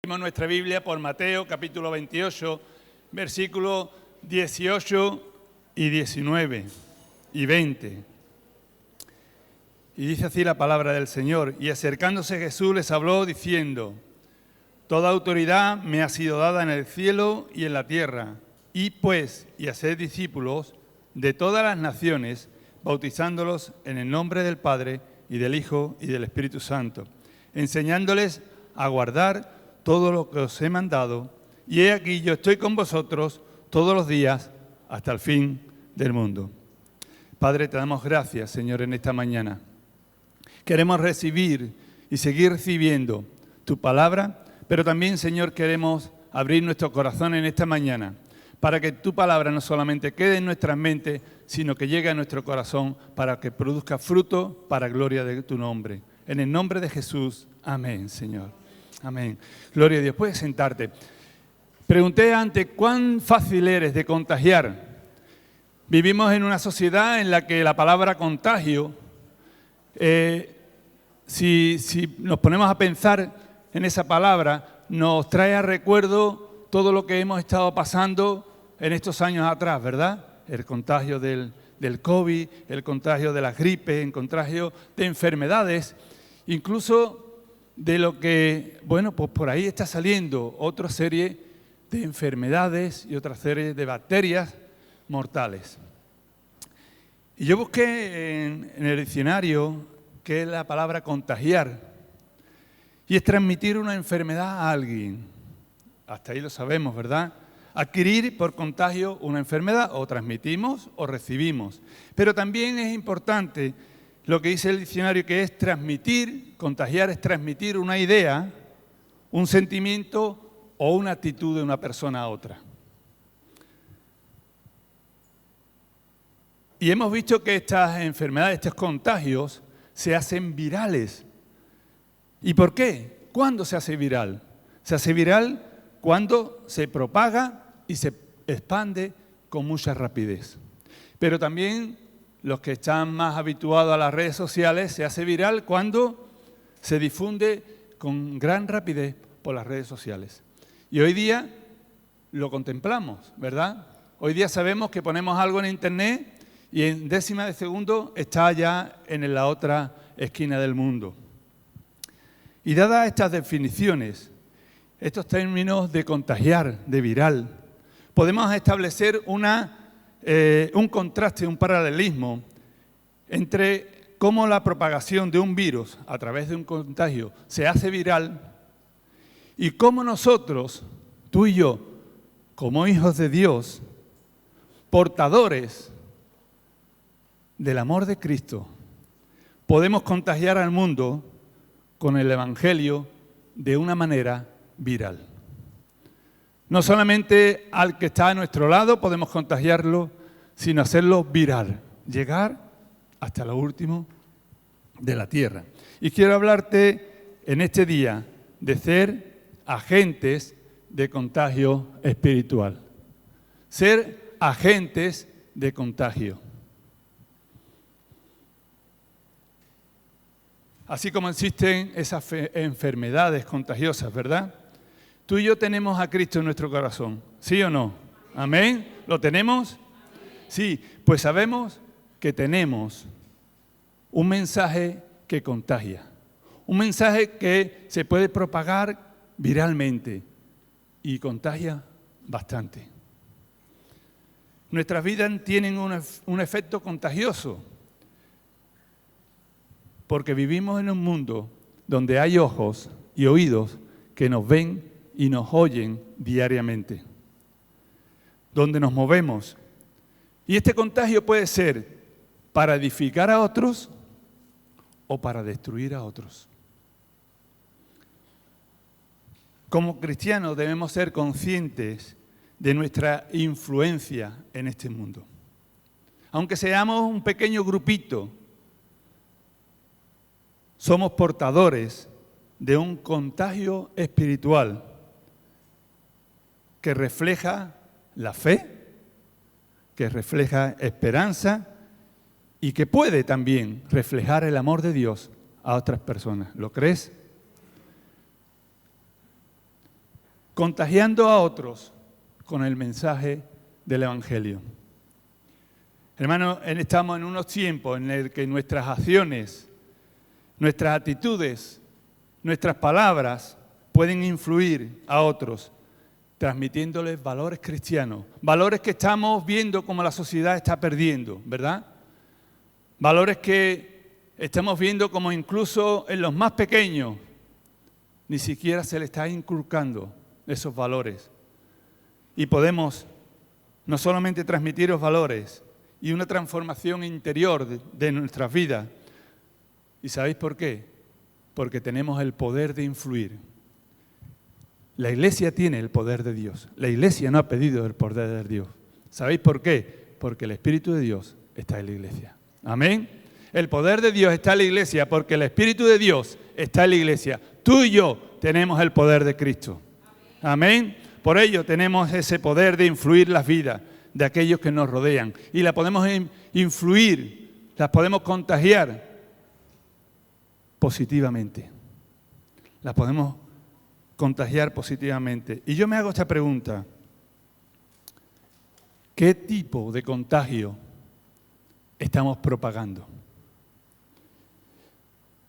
Abrimos nuestra Biblia por Mateo, capítulo 28, versículos 18 y 19 y 20. Y dice así la palabra del Señor. Y acercándose Jesús les habló diciendo: Toda autoridad me ha sido dada en el cielo y en la tierra. Id pues y haced discípulos de todas las naciones, bautizándolos en el nombre del Padre y del Hijo y del Espíritu Santo, enseñándoles a guardar todo lo que os he mandado, y he aquí yo estoy con vosotros todos los días hasta el fin del mundo. Padre, te damos gracias, Señor, en esta mañana. Queremos recibir y seguir recibiendo tu palabra, pero también, Señor, queremos abrir nuestro corazón en esta mañana para que tu palabra no solamente quede en nuestras mentes, sino que llegue a nuestro corazón para que produzca fruto para gloria de tu nombre. En el nombre de Jesús, amén, Señor. Amén. Gloria a Dios. Puedes sentarte. Pregunté antes, ¿cuán fácil eres de contagiar? Vivimos en una sociedad en la que la palabra contagio, si nos ponemos a pensar en esa palabra, nos trae a recuerdo todo lo que hemos estado pasando en estos años atrás, ¿verdad? El contagio del COVID, el contagio de la gripe, el contagio de enfermedades, incluso de lo que, bueno, pues por ahí está saliendo otra serie de enfermedades y otra serie de bacterias mortales. Y yo busqué en el diccionario qué es la palabra contagiar, y es transmitir una enfermedad a alguien. Hasta ahí lo sabemos, ¿verdad? Adquirir por contagio una enfermedad, o transmitimos o recibimos. Pero también es importante lo que dice el diccionario, que es transmitir. Contagiar es transmitir una idea, un sentimiento o una actitud de una persona a otra. Y hemos visto que estas enfermedades, estos contagios, se hacen virales. ¿Y por qué? ¿Cuándo se hace viral? Se hace viral cuando se propaga y se expande con mucha rapidez. Pero también los que están más habituados a las redes sociales, se hace viral cuando se difunde con gran rapidez por las redes sociales. Y hoy día lo contemplamos, ¿verdad? Hoy día sabemos que ponemos algo en internet y en décimas de segundo está ya en la otra esquina del mundo. Y dadas estas definiciones, estos términos de contagiar, de viral, podemos establecer un contraste, un paralelismo entre cómo la propagación de un virus a través de un contagio se hace viral y cómo nosotros, tú y yo, como hijos de Dios, portadores del amor de Cristo, podemos contagiar al mundo con el Evangelio de una manera viral. No solamente al que está a nuestro lado podemos contagiarlo, sino hacerlo viral, llegar hasta lo último de la tierra. Y quiero hablarte en este día de ser agentes de contagio espiritual. Ser agentes de contagio. Así como existen esas enfermedades contagiosas, ¿verdad? Tú y yo tenemos a Cristo en nuestro corazón, ¿sí o no? ¿Amén? ¿Lo tenemos? Sí, pues sabemos que tenemos un mensaje que contagia, un mensaje que se puede propagar viralmente y contagia bastante. Nuestras vidas tienen un efecto contagioso porque vivimos en un mundo donde hay ojos y oídos que nos ven y nos oyen diariamente, donde nos movemos. Y este contagio puede ser para edificar a otros o para destruir a otros. Como cristianos debemos ser conscientes de nuestra influencia en este mundo. Aunque seamos un pequeño grupito, somos portadores de un contagio espiritual que refleja la fe, que refleja esperanza y que puede también reflejar el amor de Dios a otras personas. ¿Lo crees? contagiando a otros con el mensaje del Evangelio. Hermanos, estamos en unos tiempos en los que nuestras acciones, nuestras actitudes, nuestras palabras pueden influir a otros, transmitiéndoles valores cristianos, valores que estamos viendo como la sociedad está perdiendo, ¿verdad? Valores que estamos viendo como incluso en los más pequeños ni siquiera se les está inculcando esos valores. Y podemos no solamente transmitir los valores y una transformación interior de nuestras vidas. ¿Y sabéis por qué? Porque tenemos el poder de influir. La Iglesia tiene el poder de Dios. La Iglesia no ha pedido el poder de Dios. ¿Sabéis por qué? Porque el Espíritu de Dios está en la Iglesia. Amén. El poder de Dios está en la Iglesia porque el Espíritu de Dios está en la Iglesia. Tú y yo tenemos el poder de Cristo. Amén. Por ello tenemos ese poder de influir las vidas de aquellos que nos rodean. Y la podemos influir, las podemos contagiar positivamente. Las podemos contagiar positivamente. Y yo me hago esta pregunta. ¿Qué tipo de contagio estamos propagando?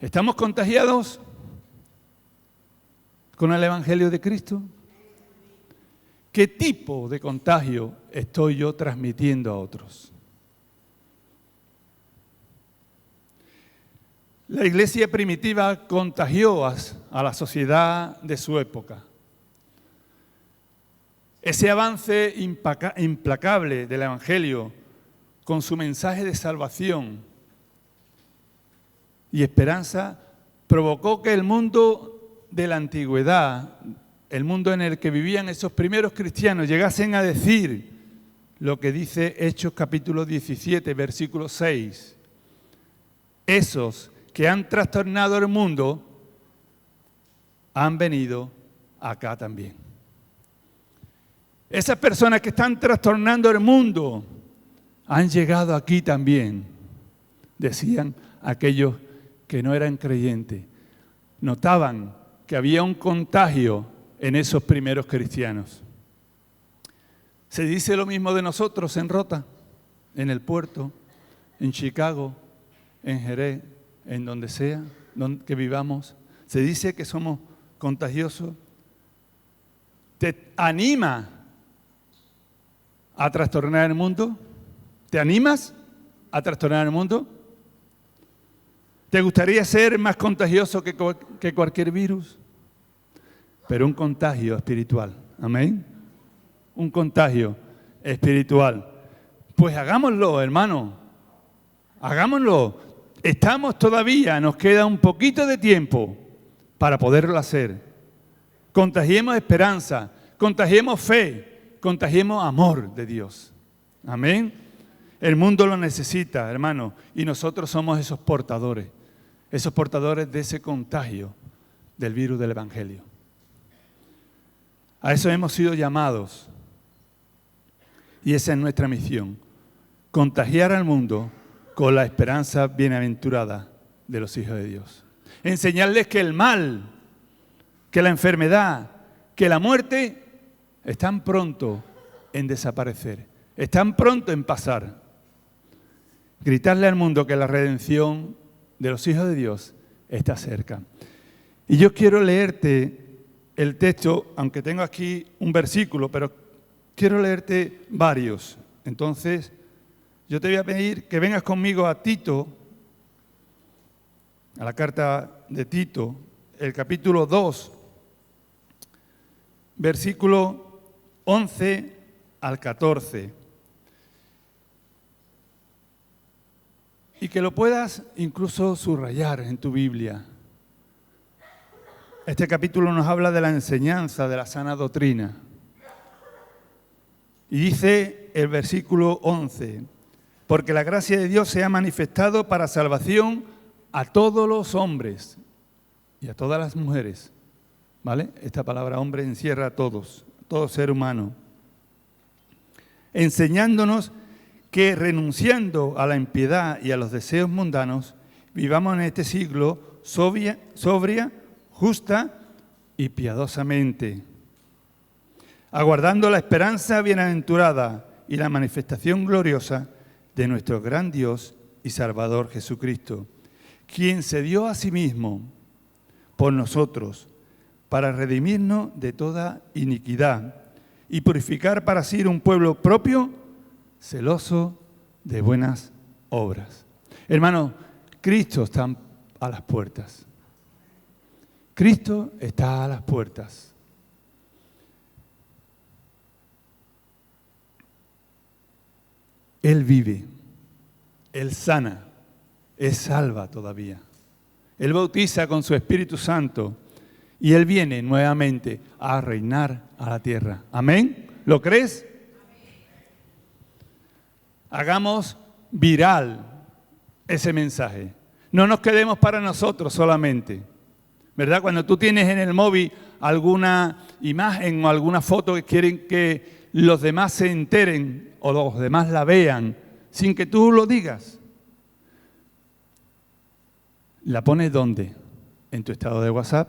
¿Estamos contagiados con el Evangelio de Cristo? ¿Qué tipo de contagio estoy yo transmitiendo a otros? La iglesia primitiva contagió a la sociedad de su época. Ese avance implacable del Evangelio con su mensaje de salvación y esperanza provocó que el mundo de la antigüedad, el mundo en el que vivían esos primeros cristianos, llegasen a decir lo que dice Hechos capítulo 17, versículo 6. Esos que han trastornado el mundo han venido acá también. Esas personas que están trastornando el mundo han llegado aquí también, decían aquellos que no eran creyentes. Notaban que había un contagio en esos primeros cristianos. Se dice lo mismo de nosotros en Rota, en el puerto, en Chicago, en Jerez, en donde sea que vivamos. Se dice que somos contagiosos. ¿Te anima a trastornar el mundo? ¿Te animas a trastornar el mundo? ¿Te gustaría ser más contagioso que cualquier virus? Pero un contagio espiritual. Amén. Un contagio espiritual. Pues hagámoslo, hermano. Hagámoslo. Estamos todavía, nos queda un poquito de tiempo para poderlo hacer. Contagiemos esperanza, contagiemos fe, contagiemos amor de Dios. Amén. El mundo lo necesita, hermano, y nosotros somos esos portadores de ese contagio del virus del Evangelio. A eso hemos sido llamados y esa es nuestra misión, contagiar al mundo con la esperanza bienaventurada de los hijos de Dios. Enseñarles que el mal, que la enfermedad, que la muerte están pronto en desaparecer, están pronto en pasar. Gritarle al mundo que la redención de los hijos de Dios está cerca. Y yo quiero leerte el texto, aunque tengo aquí un versículo, pero quiero leerte varios. Entonces, yo te voy a pedir que vengas conmigo a Tito, a la carta de Tito, el capítulo 2, versículo 11 al 14. Y que lo puedas incluso subrayar en tu Biblia. Este capítulo nos habla de la enseñanza de la sana doctrina. Y dice el versículo 11, porque la gracia de Dios se ha manifestado para salvación a todos los hombres y a todas las mujeres. ¿Vale? Esta palabra hombre encierra a todos, todo ser humano. Enseñándonos que renunciando a la impiedad y a los deseos mundanos, vivamos en este siglo sobria, justa y piadosamente. aguardando la esperanza bienaventurada y la manifestación gloriosa de nuestro gran Dios y Salvador Jesucristo, quien se dio a sí mismo por nosotros para redimirnos de toda iniquidad y purificar para sí un pueblo propio, celoso de buenas obras. Hermanos, Cristo está a las puertas. Cristo está a las puertas. Él vive, Él sana, Él salva todavía. Él bautiza con su Espíritu Santo y Él viene nuevamente a reinar a la tierra. ¿Amén? ¿Lo crees? Hagamos viral ese mensaje. No nos quedemos para nosotros solamente. ¿Verdad? Cuando tú tienes en el móvil alguna imagen o alguna foto que quieren que los demás se enteren o los demás la vean sin que tú lo digas, ¿la pones dónde? En tu estado de WhatsApp,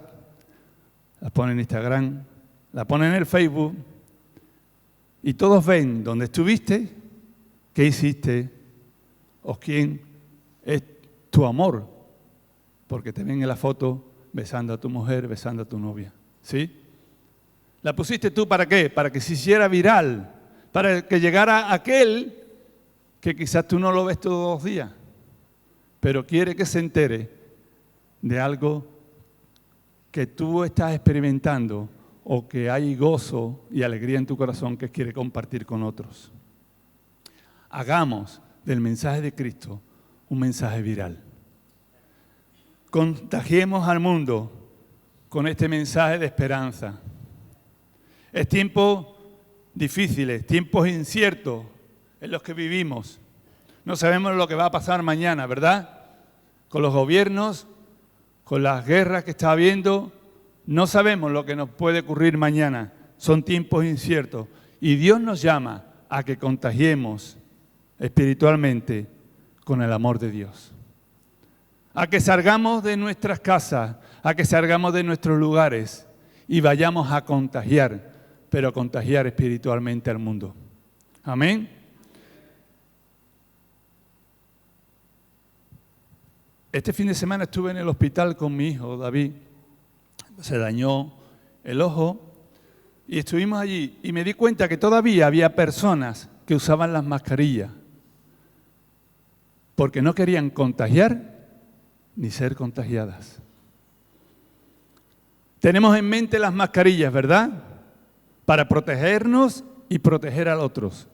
la pones en Instagram, la pones en el Facebook y todos ven dónde estuviste, qué hiciste o quién es tu amor, porque te ven en la foto besando a tu mujer, besando a tu novia, ¿sí? ¿La pusiste tú para qué? Para que se hiciera viral, para que llegara aquel que quizás tú no lo ves todos los días, pero quiere que se entere de algo que tú estás experimentando o que hay gozo y alegría en tu corazón que quiere compartir con otros. Hagamos del mensaje de Cristo un mensaje viral. Contagiemos al mundo con este mensaje de esperanza. Es tiempos difíciles, tiempos inciertos en los que vivimos. No sabemos lo que va a pasar mañana, ¿verdad? Con los gobiernos, con las guerras que está habiendo, no sabemos lo que nos puede ocurrir mañana. Son tiempos inciertos. Y Dios nos llama a que contagiemos espiritualmente con el amor de Dios. A que salgamos de nuestras casas, a que salgamos de nuestros lugares y vayamos a contagiar, pero contagiar espiritualmente al mundo. Amén. Este fin de semana estuve en el hospital con mi hijo, David. Se dañó el ojo y estuvimos allí y me di cuenta que todavía había personas que usaban las mascarillas porque no querían contagiar ni ser contagiadas. Tenemos en mente las mascarillas, ¿verdad? Para protegernos y proteger a otros.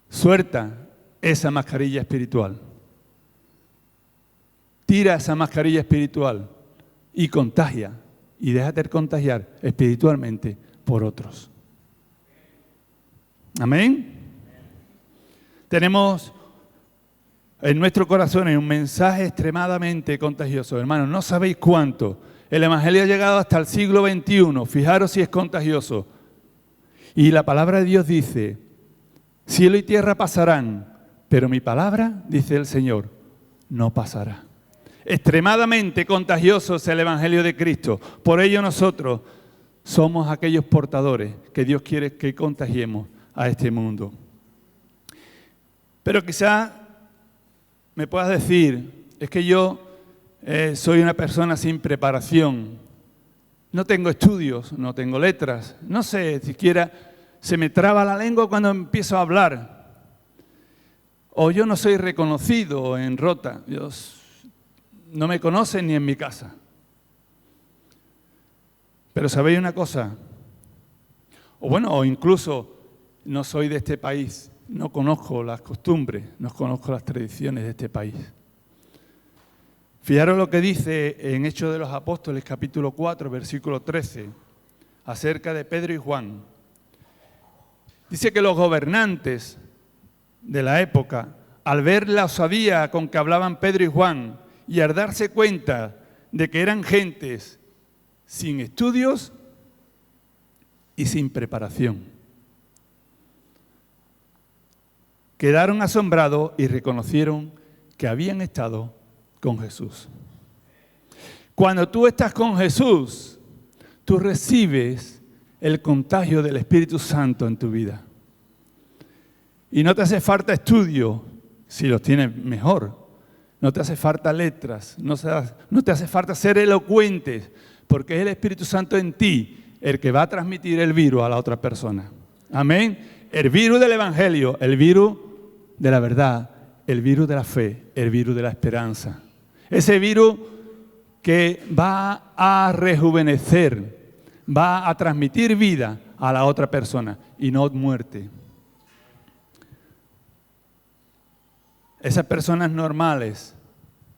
Suelta esa mascarilla espiritual. Tira esa mascarilla espiritual y contagia. Y déjate contagiar espiritualmente por otros. Amén. Tenemos en nuestro corazón un mensaje extremadamente contagioso. Hermanos, no sabéis cuánto. El Evangelio ha llegado hasta el siglo XXI. Fijaros si es contagioso. Y la palabra de Dios dice, cielo y tierra pasarán, pero mi palabra, dice el Señor, no pasará. Extremadamente contagioso es el Evangelio de Cristo. Por ello nosotros somos aquellos portadores que Dios quiere que contagiemos a este mundo. Pero quizá me puedas decir, es que yo soy una persona sin preparación. No tengo estudios, no tengo letras. No sé, siquiera se me traba la lengua cuando empiezo a hablar. O yo no soy reconocido en Rota. No me conocen ni en mi casa. Pero ¿sabéis una cosa? O incluso no soy de este país. No conozco las costumbres, no conozco las tradiciones de este país. Fijaros lo que dice en Hechos de los Apóstoles, capítulo 4, versículo 13, acerca de Pedro y Juan. Dice que los gobernantes de la época, al ver la osadía con que hablaban Pedro y Juan y al darse cuenta de que eran gentes sin estudios y sin preparación, quedaron asombrados y reconocieron que habían estado con Jesús. Cuando tú estás con Jesús, tú recibes el contagio del Espíritu Santo en tu vida. Y no te hace falta estudio, si los tienes mejor. No te hace falta letras, no te hace falta ser elocuente, porque es el Espíritu Santo en ti el que va a transmitir el virus a la otra persona. Amén. El virus del Evangelio, el virus de la verdad, el virus de la fe, el virus de la esperanza. Ese virus que va a rejuvenecer, va a transmitir vida a la otra persona y no muerte. Esas personas normales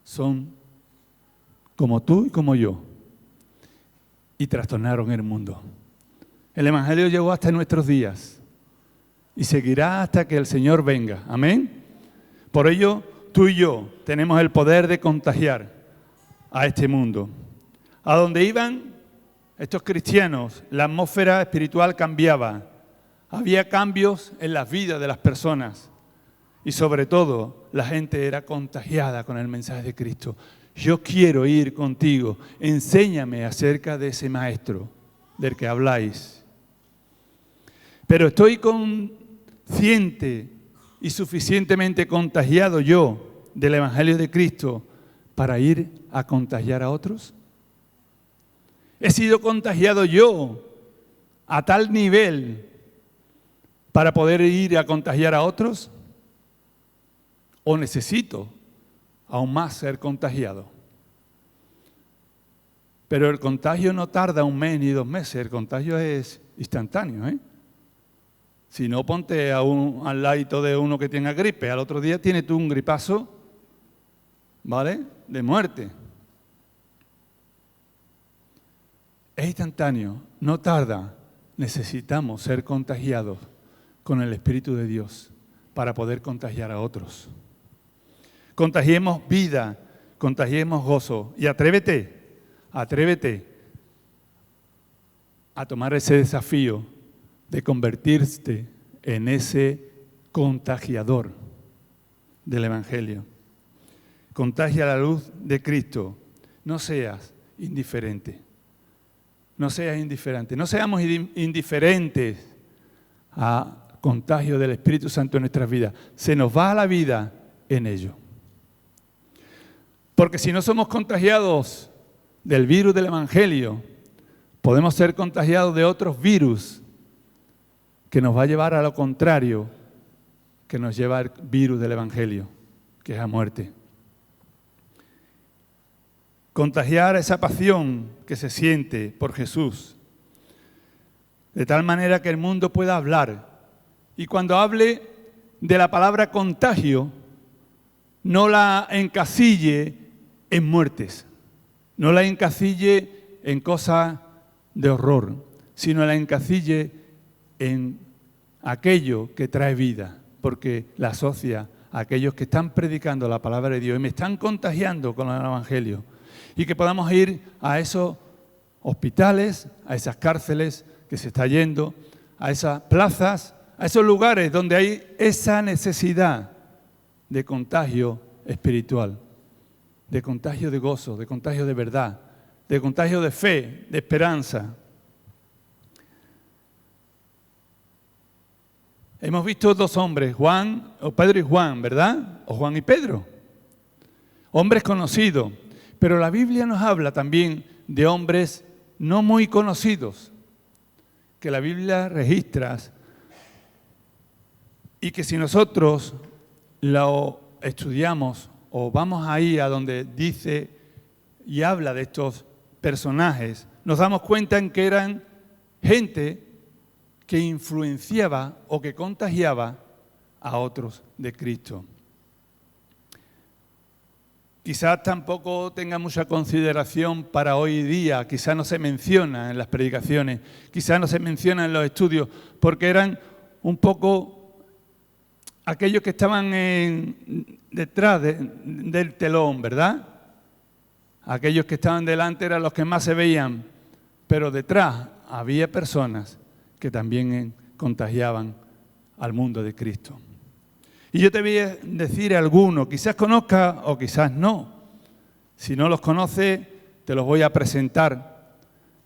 son como tú y como yo y trastornaron el mundo. El Evangelio llegó hasta nuestros días y seguirá hasta que el Señor venga. Amén. Por ello, tú y yo tenemos el poder de contagiar a este mundo. A donde iban estos cristianos, la atmósfera espiritual cambiaba. Había cambios en las vidas de las personas. Y sobre todo, la gente era contagiada con el mensaje de Cristo. Yo quiero ir contigo. Enséñame acerca de ese maestro del que habláis. Pero estoy consciente y suficientemente contagiado yo del Evangelio de Cristo para ir a contagiar a otros. He sido contagiado yo a tal nivel para poder ir a contagiar a otros. ¿O necesito aún más ser contagiado? Pero el contagio no tarda 1 mes ni 2 meses, el contagio es instantáneo, ¿eh? Si no, ponte al ladito de uno que tenga gripe, al otro día tienes tú un gripazo, ¿vale? De muerte. Es instantáneo, no tarda. Necesitamos ser contagiados con el Espíritu de Dios para poder contagiar a otros. Contagiemos vida, contagiemos gozo y atrévete a tomar ese desafío de convertirte en ese contagiador del Evangelio. Contagia la luz de Cristo. No seas indiferente. No seas indiferente. No seamos indiferentes a contagio del Espíritu Santo en nuestras vidas. Se nos va la vida en ello. Porque si no somos contagiados del virus del Evangelio, podemos ser contagiados de otros virus que nos va a llevar a lo contrario que nos lleva el virus del Evangelio, que es la muerte. Contagiar esa pasión que se siente por Jesús, de tal manera que el mundo pueda hablar. Y cuando hable de la palabra contagio, no la encasille en muertes, no la encasille en cosas de horror, sino la encasille en aquello que trae vida, porque la asocia a aquellos que están predicando la palabra de Dios y me están contagiando con el Evangelio. Y que podamos ir a esos hospitales, a esas cárceles que se está yendo, a esas plazas, a esos lugares donde hay esa necesidad de contagio espiritual, de contagio de gozo, de contagio de verdad, de contagio de fe, de esperanza. Hemos visto 2 hombres, Pedro y Juan, ¿verdad? O Juan y Pedro. Hombres conocidos. Pero la Biblia nos habla también de hombres no muy conocidos, que la Biblia registra y que si nosotros lo estudiamos o vamos ahí a donde dice y habla de estos personajes, nos damos cuenta en que eran gente que influenciaba o que contagiaba a otros de Cristo. Quizás tampoco tenga mucha consideración para hoy día, quizás no se menciona en las predicaciones, quizás no se menciona en los estudios, porque eran un poco aquellos que estaban detrás del telón, ¿verdad? Aquellos que estaban delante eran los que más se veían, pero detrás había personas que también contagiaban al mundo de Cristo. Y yo te voy a decir algunos, quizás conozcas o quizás no. Si no los conoces, te los voy a presentar.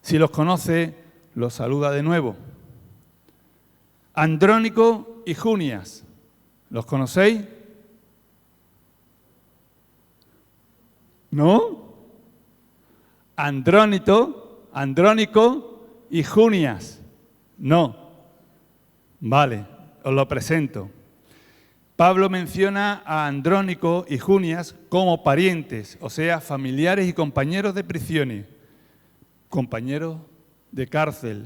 Si los conoces, los saluda de nuevo. Andrónico y Junias, ¿los conocéis? ¿No? Andrónico y Junias, no. Vale, os lo presento. Pablo menciona a Andrónico y Junias como parientes, o sea, familiares y compañeros de prisiones, compañeros de cárcel.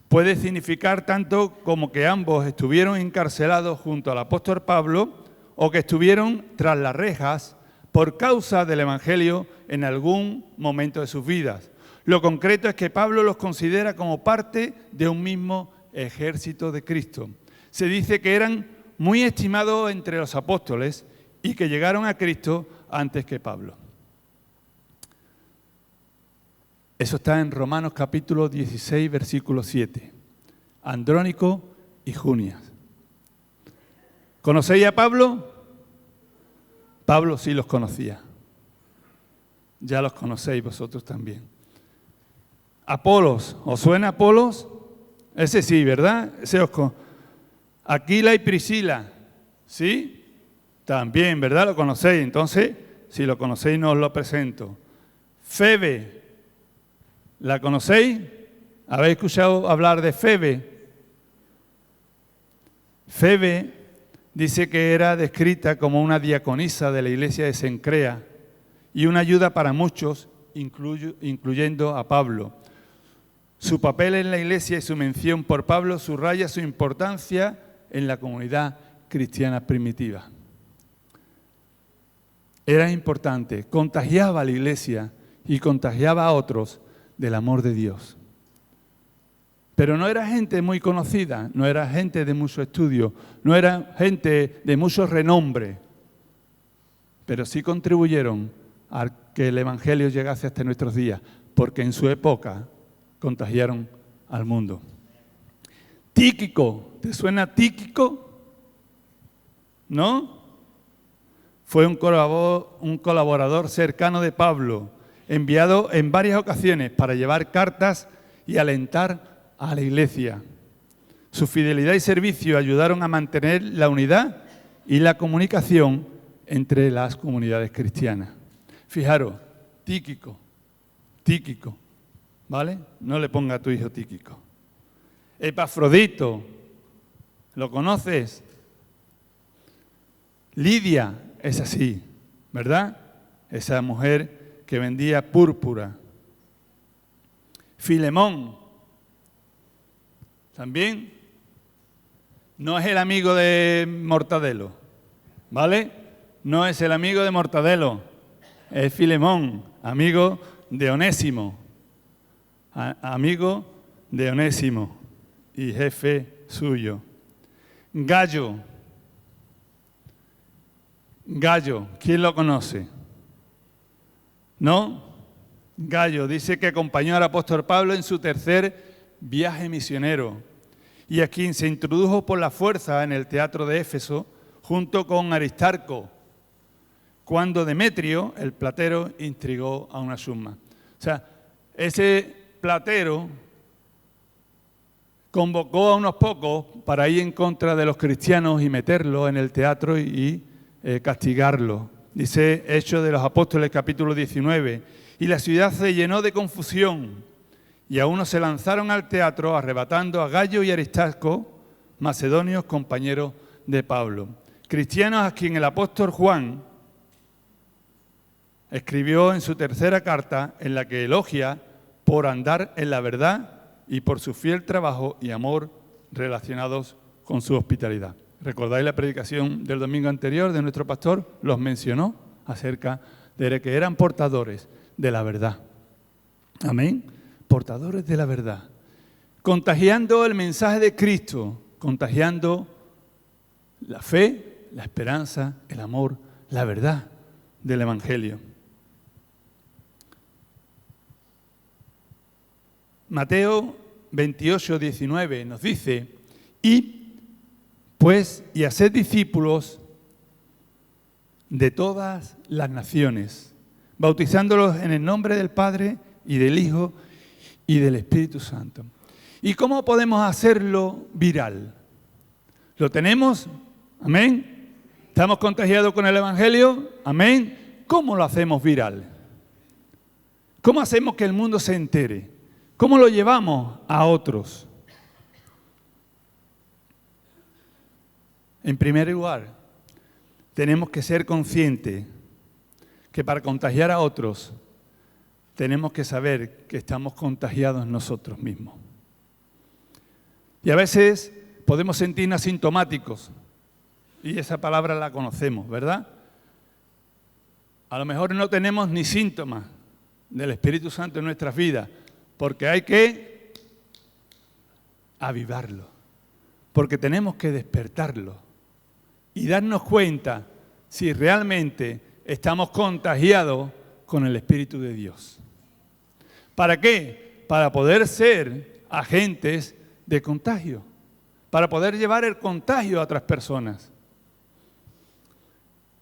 Puede significar tanto como que ambos estuvieron encarcelados junto al apóstol Pablo o que estuvieron tras las rejas por causa del Evangelio en algún momento de sus vidas. Lo concreto es que Pablo los considera como parte de un mismo ejército de Cristo. Se dice que eran muy estimados entre los apóstoles y que llegaron a Cristo antes que Pablo. Eso está en Romanos capítulo 16, versículo 7. Andrónico y Junias. ¿Conocéis a Pablo? Pablo sí los conocía. Ya los conocéis vosotros también. Apolos, ¿os suena Apolos? Ese sí, ¿verdad? Aquila y Priscila, ¿sí? También, ¿verdad? Lo conocéis. Entonces, si lo conocéis, no os lo presento. Febe, ¿la conocéis? ¿Habéis escuchado hablar de Febe? Febe dice que era descrita como una diaconisa de la iglesia de Cencrea y una ayuda para muchos, incluyendo a Pablo. Su papel en la iglesia y su mención por Pablo subraya su importancia en la comunidad cristiana primitiva. Era importante, contagiaba a la iglesia y contagiaba a otros del amor de Dios. Pero no era gente muy conocida, no era gente de mucho estudio, no era gente de mucho renombre, pero sí contribuyeron a que el Evangelio llegase hasta nuestros días, porque en su época contagiaron al mundo. Tíquico, ¿te suena Tíquico? ¿No? Fue un colaborador cercano de Pablo, enviado en varias ocasiones para llevar cartas y alentar a la iglesia. Su fidelidad y servicio ayudaron a mantener la unidad y la comunicación entre las comunidades cristianas. Fijaros, Tíquico, ¿vale? No le ponga a tu hijo Tíquico. Epafrodito, ¿lo conoces? Lidia, es así, ¿verdad? Esa mujer que vendía púrpura. Filemón, también no es el amigo de Mortadelo, ¿vale? No es el amigo de Mortadelo, es Filemón, amigo de Onésimo, amigo de Onésimo y jefe suyo. Gallo, ¿quién lo conoce? ¿No? Gallo dice que acompañó al apóstol Pablo en su tercer viaje misionero y a quien se introdujo por la fuerza en el teatro de Éfeso junto con Aristarco, cuando Demetrio, el platero, intrigó a una suma. O sea, ese platero convocó a unos pocos para ir en contra de los cristianos y meterlos en el teatro y castigarlos. Dice Hechos de los Apóstoles, capítulo 19. Y la ciudad se llenó de confusión y a unos se lanzaron al teatro arrebatando a Gallo y Aristarco, macedonios compañeros de Pablo. Cristianos a quien el apóstol Juan escribió en su tercera carta en la que elogia por andar en la verdad y por su fiel trabajo y amor relacionados con su hospitalidad. ¿Recordáis la predicación del domingo anterior de nuestro pastor? Los mencionó acerca de que eran portadores de la verdad. Amén. Portadores de la verdad. Contagiando el mensaje de Cristo, contagiando la fe, la esperanza, el amor, la verdad del Evangelio. Mateo 28, 19 nos dice: y haced discípulos de todas las naciones, bautizándolos en el nombre del Padre y del Hijo y del Espíritu Santo. ¿Y cómo podemos hacerlo viral? ¿Lo tenemos? Amén. ¿Estamos contagiados con el Evangelio? Amén. ¿Cómo lo hacemos viral? ¿Cómo hacemos que el mundo se entere? ¿Cómo lo llevamos a otros? En primer lugar, tenemos que ser conscientes que para contagiar a otros, tenemos que saber que estamos contagiados nosotros mismos. Y a veces podemos sentirnos asintomáticos, y esa palabra la conocemos, ¿verdad? A lo mejor no tenemos ni síntomas del Espíritu Santo en nuestras vidas, porque hay que avivarlo, porque tenemos que despertarlo y darnos cuenta si realmente estamos contagiados con el Espíritu de Dios. ¿Para qué? Para poder ser agentes de contagio, para poder llevar el contagio a otras personas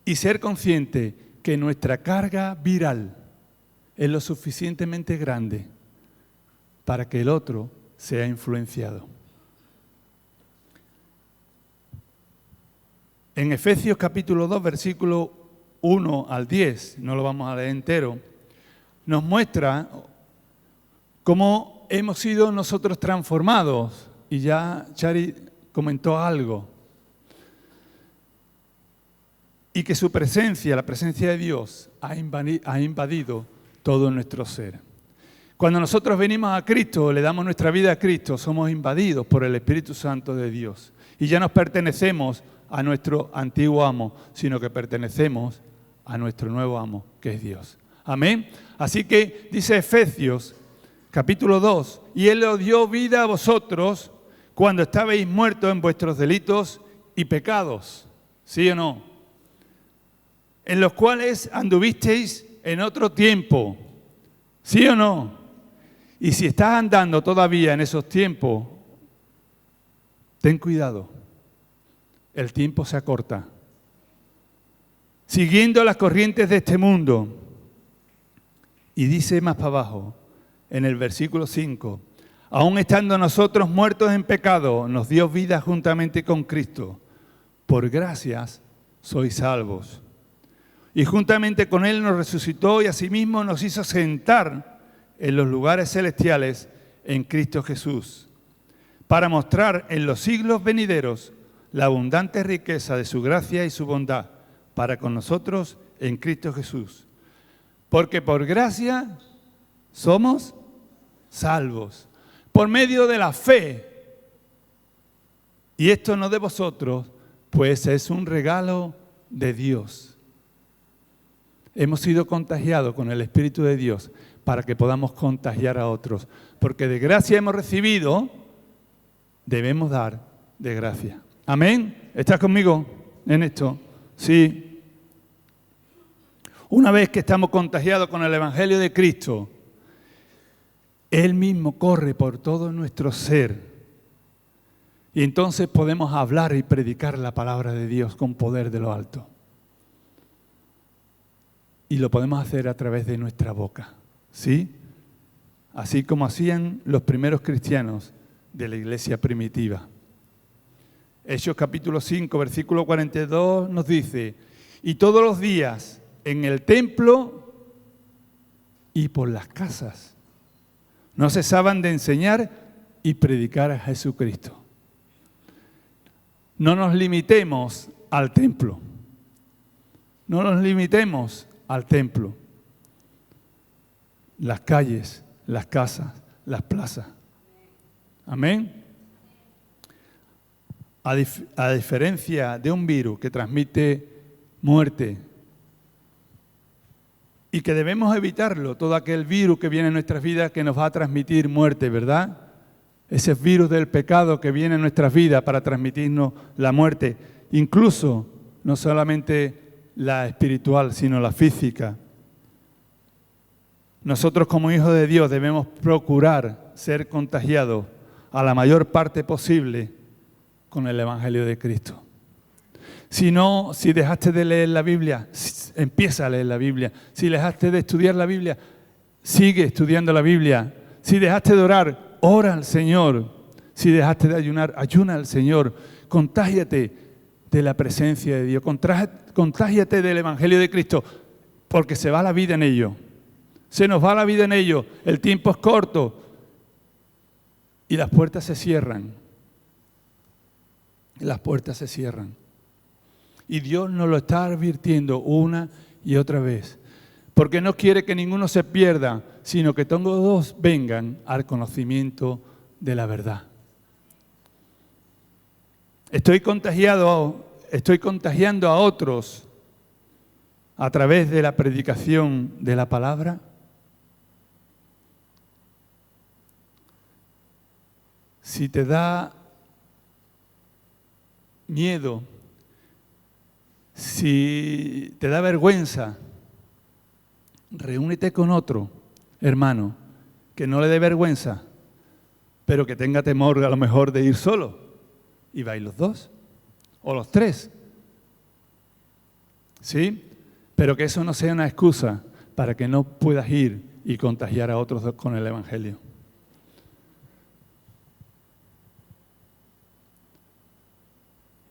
y ser consciente que nuestra carga viral es lo suficientemente grande para que el otro sea influenciado. En Efesios capítulo 2, versículo 1 al 10, no lo vamos a leer entero, nos muestra cómo hemos sido nosotros transformados. Y ya Chari comentó algo. Y que su presencia, la presencia de Dios, ha invadido todo nuestro ser. Cuando nosotros venimos a Cristo, le damos nuestra vida a Cristo, somos invadidos por el Espíritu Santo de Dios. Y ya no pertenecemos a nuestro antiguo amo, sino que pertenecemos a nuestro nuevo amo, que es Dios. Amén. Así que dice Efesios, capítulo 2, y Él os dio vida a vosotros cuando estabais muertos en vuestros delitos y pecados. ¿Sí o no? En los cuales anduvisteis en otro tiempo. ¿Sí o no? Y si estás andando todavía en esos tiempos, ten cuidado. El tiempo se acorta. Siguiendo las corrientes de este mundo. Y dice más para abajo, en el versículo 5, aun estando nosotros muertos en pecado, nos dio vida juntamente con Cristo. Por gracias sois salvos. Y juntamente con Él nos resucitó y asimismo nos hizo sentar en los lugares celestiales en Cristo Jesús, para mostrar en los siglos venideros la abundante riqueza de su gracia y su bondad para con nosotros en Cristo Jesús. Porque por gracia somos salvos, por medio de la fe. Y esto no de vosotros, pues es un regalo de Dios. Hemos sido contagiados con el Espíritu de Dios para que podamos contagiar a otros. Porque de gracia hemos recibido, debemos dar de gracia. ¿Amén? ¿Estás conmigo en esto? Sí. Una vez que estamos contagiados con el Evangelio de Cristo, Él mismo corre por todo nuestro ser. Y entonces podemos hablar y predicar la palabra de Dios con poder de lo alto. Y lo podemos hacer a través de nuestra boca, ¿sí? Así como hacían los primeros cristianos de la iglesia primitiva. Hechos capítulo 5, versículo 42 nos dice, y todos los días en el templo y por las casas no cesaban de enseñar y predicar a Jesucristo. No nos limitemos al templo. No nos limitemos al templo. Las calles, las casas, las plazas. Amén. A diferencia de un virus que transmite muerte y que debemos evitarlo, todo aquel virus que viene en nuestras vidas que nos va a transmitir muerte, ¿verdad? Ese virus del pecado que viene en nuestras vidas para transmitirnos la muerte, incluso no solamente la espiritual, sino la física. Nosotros como hijos de Dios debemos procurar ser contagiados a la mayor parte posible con el Evangelio de Cristo. Si dejaste de leer la Biblia, empieza a leer la Biblia. Si dejaste de estudiar la Biblia, sigue estudiando la Biblia. Si dejaste de orar, ora al Señor. Si dejaste de ayunar, ayuna al Señor. Contágiate de la presencia de Dios. Contágiate del Evangelio de Cristo, porque se va la vida en ello. Se nos va la vida en ello. El tiempo es corto y las puertas se cierran. Las puertas se cierran. Y Dios nos lo está advirtiendo una y otra vez. Porque no quiere que ninguno se pierda, sino que todos vengan al conocimiento de la verdad. Estoy contagiando a otros a través de la predicación de la palabra. Si te da miedo, si te da vergüenza, reúnete con otro hermano que no le dé vergüenza, pero que tenga temor a lo mejor de ir solo. Y vais los dos o los tres. ¿Sí? Pero que eso no sea una excusa para que no puedas ir y contagiar a otros con el Evangelio.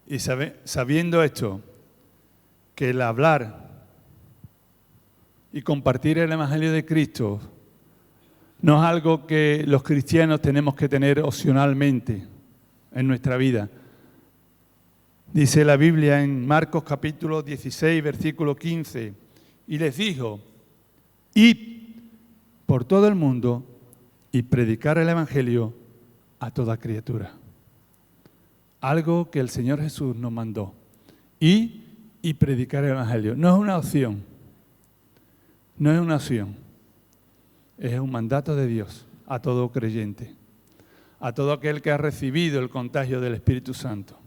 Y sabiendo esto, que el hablar y compartir el Evangelio de Cristo no es algo que los cristianos tenemos que tener opcionalmente en nuestra vida. Dice la Biblia en Marcos capítulo 16, versículo 15, y les dijo, id por todo el mundo y predicar el Evangelio a toda criatura. Algo que el Señor Jesús nos mandó. Y predicar el Evangelio. No es una opción. No es una opción. Es un mandato de Dios a todo creyente. A todo aquel que ha recibido el contagio del Espíritu Santo.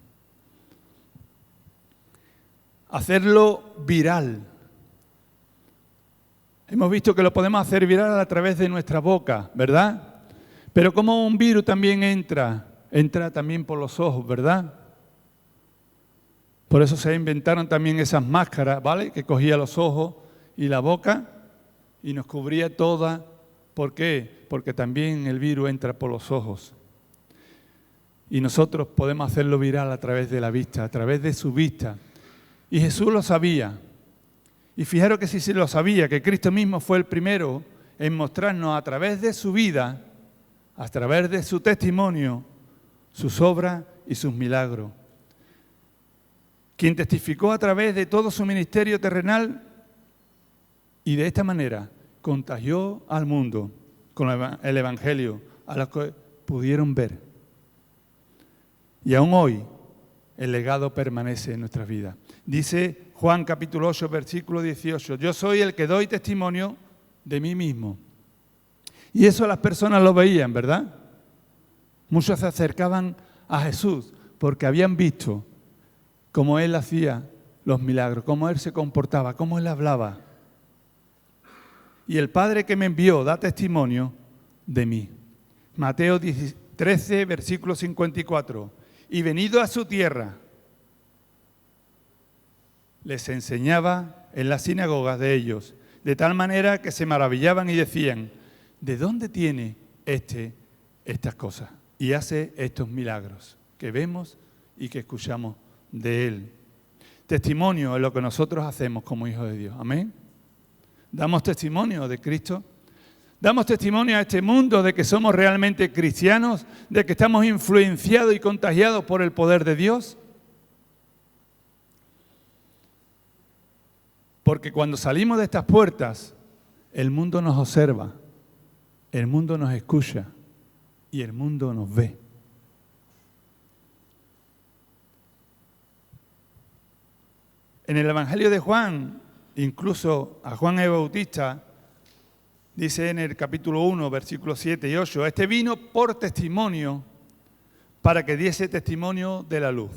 Hacerlo viral. Hemos visto que lo podemos hacer viral a través de nuestra boca, ¿verdad? Pero como un virus también entra también por los ojos, ¿verdad? Por eso se inventaron también esas máscaras, ¿vale? Que cogía los ojos y la boca y nos cubría toda. ¿Por qué? Porque también el virus entra por los ojos. Y nosotros podemos hacerlo viral a través de la vista, a través de su vista. Y Jesús lo sabía. Y fijaros que sí lo sabía, que Cristo mismo fue el primero en mostrarnos a través de su vida, a través de su testimonio, sus obras y sus milagros. Quien testificó a través de todo su ministerio terrenal y de esta manera contagió al mundo con el Evangelio a los que pudieron ver. Y aún hoy el legado permanece en nuestras vidas. Dice Juan capítulo 8, versículo 18, yo soy el que doy testimonio de mí mismo. Y eso las personas lo veían, ¿verdad? Muchos se acercaban a Jesús porque habían visto cómo Él hacía los milagros, cómo Él se comportaba, cómo Él hablaba. Y el Padre que me envió da testimonio de mí. Mateo 13, versículo 54. Y venido a su tierra, les enseñaba en las sinagogas de ellos, de tal manera que se maravillaban y decían, ¿de dónde tiene estas cosas? Y hace estos milagros que vemos y que escuchamos de Él. Testimonio es lo que nosotros hacemos como hijos de Dios. Amén. Damos testimonio de Cristo. Damos testimonio a este mundo de que somos realmente cristianos, de que estamos influenciados y contagiados por el poder de Dios. Porque cuando salimos de estas puertas, el mundo nos observa, el mundo nos escucha y el mundo nos ve. En el Evangelio de Juan, incluso a Juan el Bautista, dice en el capítulo 1, versículos 7 y 8, este vino por testimonio para que diese testimonio de la luz.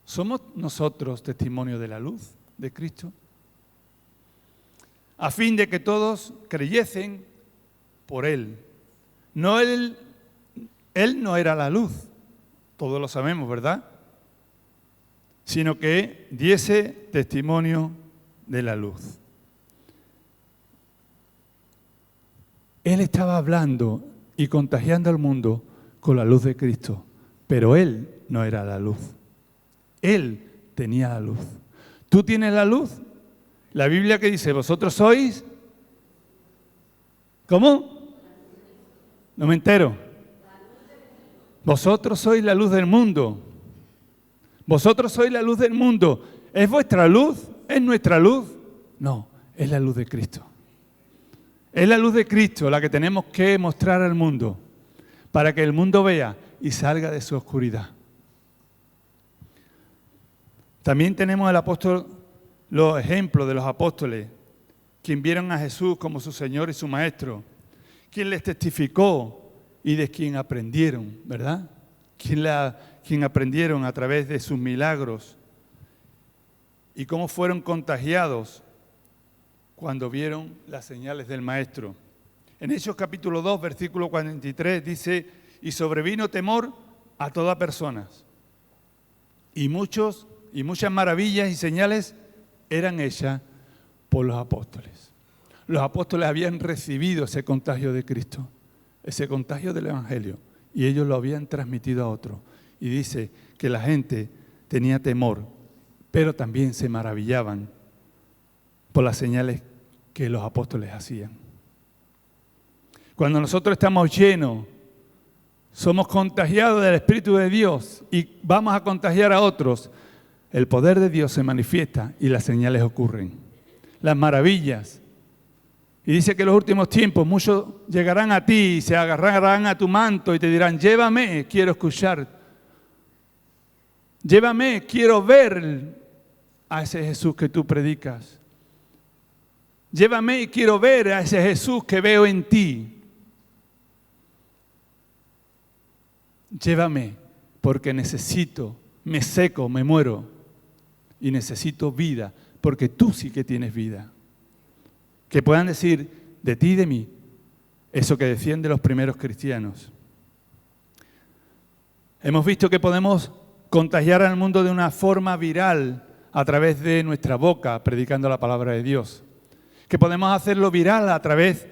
¿Somos nosotros testimonio de la luz de Cristo? A fin de que todos creyesen por Él. No Él no era la luz, todos lo sabemos, ¿verdad? Sino que diese testimonio de la luz. Él estaba hablando y contagiando al mundo con la luz de Cristo. Pero Él no era la luz. Él tenía la luz. ¿Tú tienes la luz? La Biblia que dice, vosotros sois... ¿Cómo? No me entero. Vosotros sois la luz del mundo. Vosotros sois la luz del mundo. ¿Es vuestra luz? ¿Es nuestra luz? No, es la luz de Cristo. Es la luz de Cristo la que tenemos que mostrar al mundo para que el mundo vea y salga de su oscuridad. También tenemos los ejemplos de los apóstoles, quien vieron a Jesús como su Señor y su Maestro, quien les testificó y de quien aprendieron, ¿verdad? Quien aprendieron a través de sus milagros y cómo fueron contagiados cuando vieron las señales del Maestro. En Hechos capítulo 2, versículo 43 dice, y sobrevino temor a toda persona. Y muchas maravillas y señales eran hechas por los apóstoles. Los apóstoles habían recibido ese contagio de Cristo, ese contagio del Evangelio, y ellos lo habían transmitido a otros. Y dice que la gente tenía temor, pero también se maravillaban por las señales que los apóstoles hacían. Cuando nosotros estamos llenos, somos contagiados del Espíritu de Dios y vamos a contagiar a otros, el poder de Dios se manifiesta y las señales ocurren. Las maravillas. Y dice que en los últimos tiempos muchos llegarán a ti y se agarrarán a tu manto y te dirán, llévame, quiero escuchar. Llévame, quiero ver a ese Jesús que tú predicas. Llévame y quiero ver a ese Jesús que veo en ti. Llévame porque necesito, me seco, me muero y necesito vida porque tú sí que tienes vida. Que puedan decir de ti y de mí eso que decían de los primeros cristianos. Hemos visto que podemos contagiar al mundo de una forma viral a través de nuestra boca, predicando la palabra de Dios. Que podemos hacerlo viral a través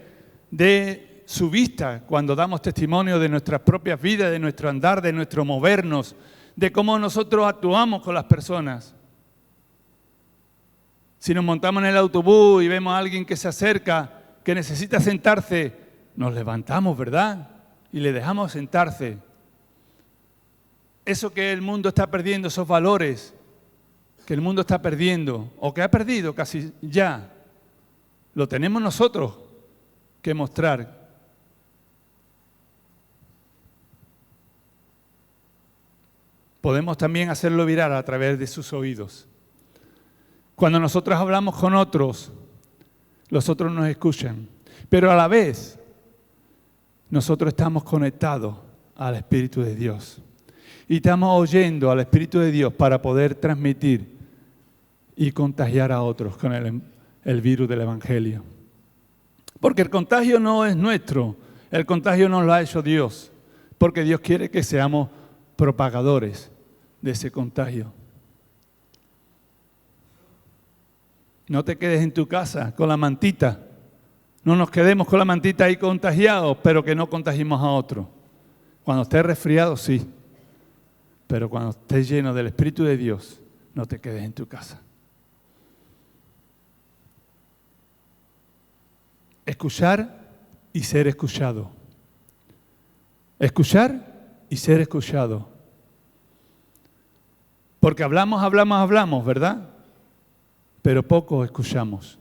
de su vista, cuando damos testimonio de nuestras propias vidas, de nuestro andar, de nuestro movernos, de cómo nosotros actuamos con las personas. Si nos montamos en el autobús y vemos a alguien que se acerca, que necesita sentarse, nos levantamos, ¿verdad? Y le dejamos sentarse. Eso que el mundo está perdiendo, esos valores que el mundo está perdiendo, o que ha perdido casi ya, lo tenemos nosotros que mostrar. Podemos también hacerlo viral a través de sus oídos. Cuando nosotros hablamos con otros, los otros nos escuchan, pero a la vez nosotros estamos conectados al Espíritu de Dios y estamos oyendo al Espíritu de Dios para poder transmitir y contagiar a otros con el virus del Evangelio. Porque el contagio no es nuestro, el contagio nos lo ha hecho Dios, porque Dios quiere que seamos propagadores de ese contagio. No te quedes en tu casa con la mantita. No nos quedemos con la mantita ahí contagiados, pero que no contagiemos a otro. Cuando estés resfriado, sí. Pero cuando estés lleno del Espíritu de Dios, no te quedes en tu casa. Escuchar y ser escuchado. Escuchar y ser escuchado. Porque hablamos, ¿verdad? Pero poco escuchamos.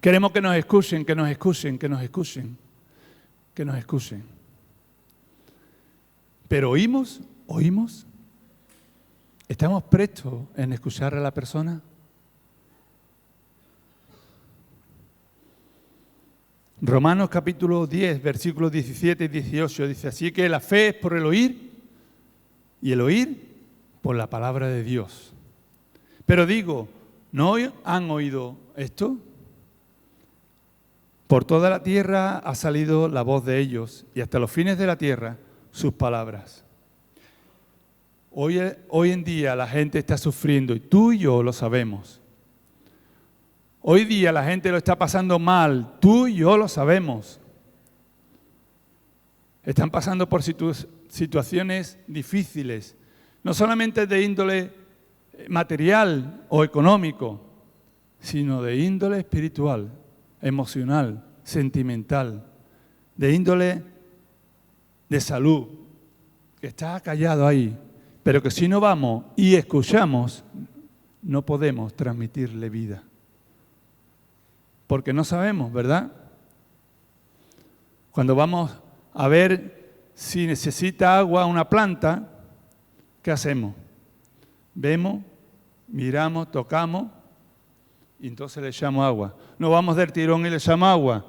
Queremos que nos escuchen, que nos escuchen, que nos escuchen, que nos escuchen. Pero oímos. ¿Estamos prestos en escuchar a la persona? Romanos capítulo 10, versículos 17 y 18 dice, así que la fe es por el oír y el oír por la palabra de Dios. Pero digo, ¿no han oído esto? Por toda la tierra ha salido la voz de ellos y hasta los fines de la tierra sus palabras. Hoy en día la gente está sufriendo y tú y yo lo sabemos. Hoy día la gente lo está pasando mal, tú y yo lo sabemos. están pasando por situaciones difíciles, no solamente de índole material o económico, sino de índole espiritual, emocional, sentimental, de índole de salud, que está callado ahí, pero que si no vamos y escuchamos, no podemos transmitirle vida. Porque no sabemos, ¿verdad? Cuando vamos a ver si necesita agua una planta, ¿qué hacemos? Vemos, miramos, tocamos y entonces le echamos agua. No vamos del tirón y le echamos agua,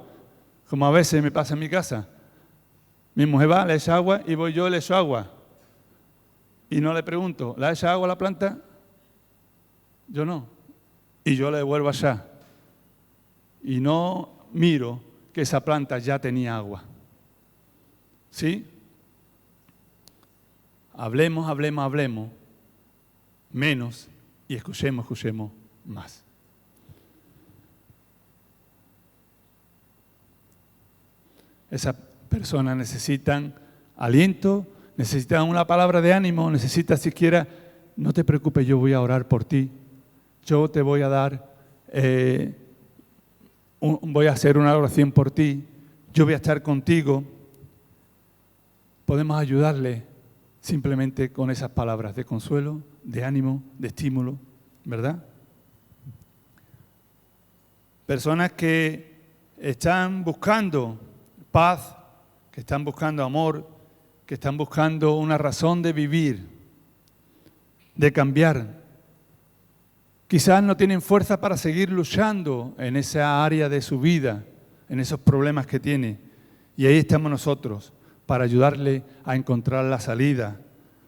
como a veces me pasa en mi casa. Mi mujer va, le echa agua y voy yo y le echo agua. Y no le pregunto, ¿la echa agua a la planta? Yo no. Y yo le devuelvo allá. Y no miro que esa planta ya tenía agua. ¿Sí? Hablemos, hablemos, hablemos menos y escuchemos, escuchemos más. Esas personas necesitan aliento, necesitan una palabra de ánimo, necesitan siquiera, no te preocupes, yo voy a orar por ti, yo te voy a dar, voy a hacer una oración por ti, yo voy a estar contigo. Podemos ayudarle simplemente con esas palabras de consuelo, de ánimo, de estímulo, ¿verdad? Personas que están buscando paz, que están buscando amor, que están buscando una razón de vivir, de cambiar. Quizás no tienen fuerza para seguir luchando en esa área de su vida, en esos problemas que tiene. Y ahí estamos nosotros, para ayudarle a encontrar la salida.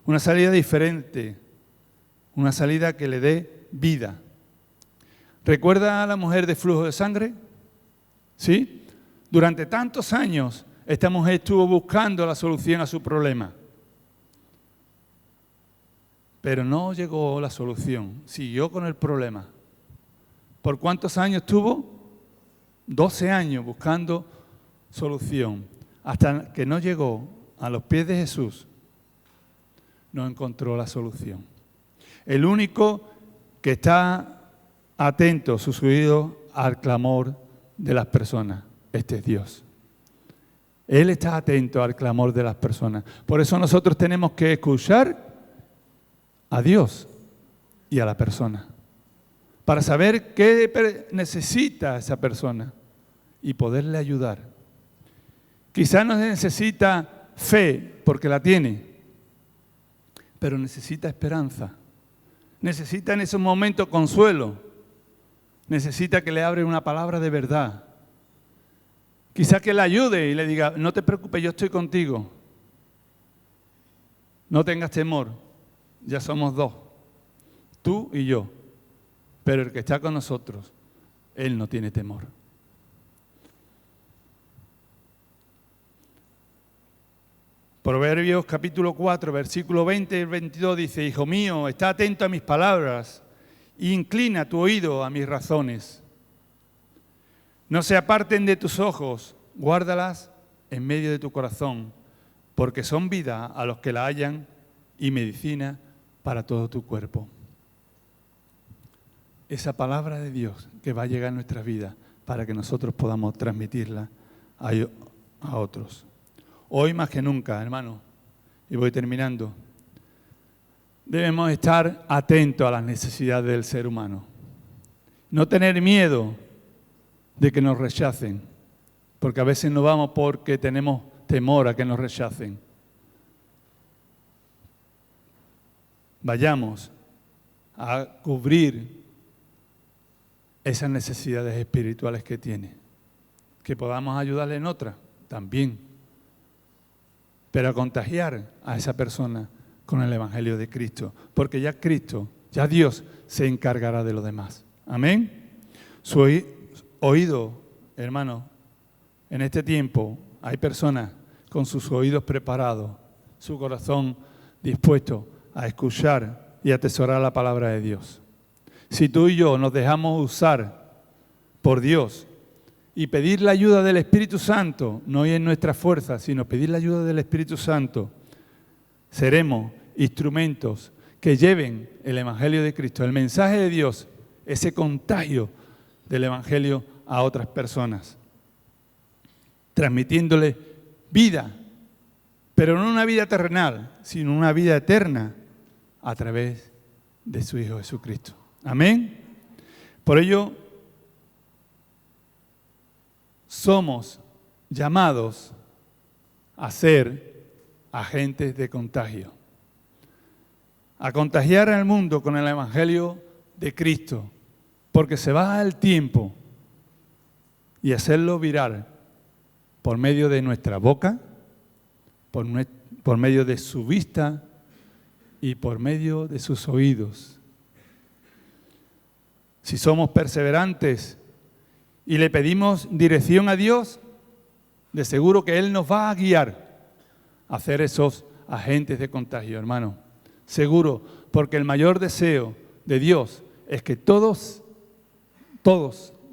Una salida diferente, una salida que le dé vida. ¿Recuerda a la mujer de flujo de sangre? ¿Sí? Durante tantos años, esta mujer estuvo buscando la solución a su problema. Pero no llegó la solución, siguió con el problema. ¿Por cuántos años estuvo? 12 años buscando solución. Hasta que no llegó a los pies de Jesús, no encontró la solución. El único que está atento, sus oídos al clamor de las personas, este es Dios. Él está atento al clamor de las personas. Por eso nosotros tenemos que escuchar a Dios y a la persona, para saber qué necesita esa persona y poderle ayudar. Quizás no necesita fe porque la tiene, pero necesita esperanza. Necesita en esos momentos consuelo. Necesita que le abra una palabra de verdad. Quizás que le ayude y le diga, no te preocupes, yo estoy contigo. No tengas temor, ya somos dos, tú y yo. Pero el que está con nosotros, él no tiene temor. Proverbios capítulo 4, versículo 20 y 22 dice, Hijo mío, está atento a mis palabras e inclina tu oído a mis razones. No se aparten de tus ojos, guárdalas en medio de tu corazón, porque son vida a los que la hallan y medicina para todo tu cuerpo. Esa palabra de Dios que va a llegar a nuestras vidas para que nosotros podamos transmitirla a otros. Hoy más que nunca, hermano, y voy terminando, debemos estar atentos a las necesidades del ser humano. No tener miedo de que nos rechacen, porque a veces no vamos porque tenemos temor a que nos rechacen. Vayamos a cubrir esas necesidades espirituales que tiene. Que podamos ayudarle en otras, también. Pero a contagiar a esa persona con el Evangelio de Cristo. Porque ya Cristo, ya Dios se encargará de lo demás. Amén. Su oído, hermano, en este tiempo hay personas con sus oídos preparados, su corazón dispuesto a escuchar y atesorar la palabra de Dios. Si tú y yo nos dejamos usar por Dios y pedir la ayuda del Espíritu Santo, no en nuestra fuerza, sino pedir la ayuda del Espíritu Santo, seremos instrumentos que lleven el Evangelio de Cristo, el mensaje de Dios, ese contagio del Evangelio a otras personas, transmitiéndole vida, pero no una vida terrenal, sino una vida eterna a través de su Hijo Jesucristo. Amén. Por ello, somos llamados a ser agentes de contagio, a contagiar al mundo con el Evangelio de Cristo, porque se va el tiempo, y hacerlo viral por medio de nuestra boca, por medio de su vista y por medio de sus oídos. Si somos perseverantes y le pedimos dirección a Dios, de seguro que Él nos va a guiar a hacer esos agentes de contagio, hermano. Seguro, porque el mayor deseo de Dios es que todos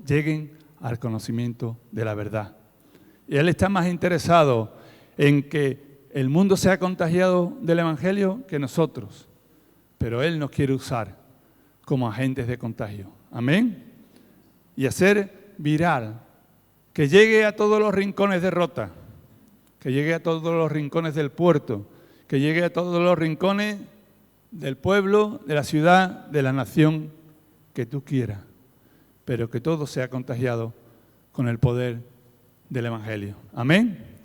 lleguen al conocimiento de la verdad. Y Él está más interesado en que el mundo sea contagiado del Evangelio que nosotros. Pero Él nos quiere usar como agentes de contagio. Amén. Y hacer viral, que llegue a todos los rincones de Rota, que llegue a todos los rincones del puerto, que llegue a todos los rincones del pueblo, de la ciudad, de la nación que tú quieras, pero que todo sea contagiado con el poder del Evangelio. Amén.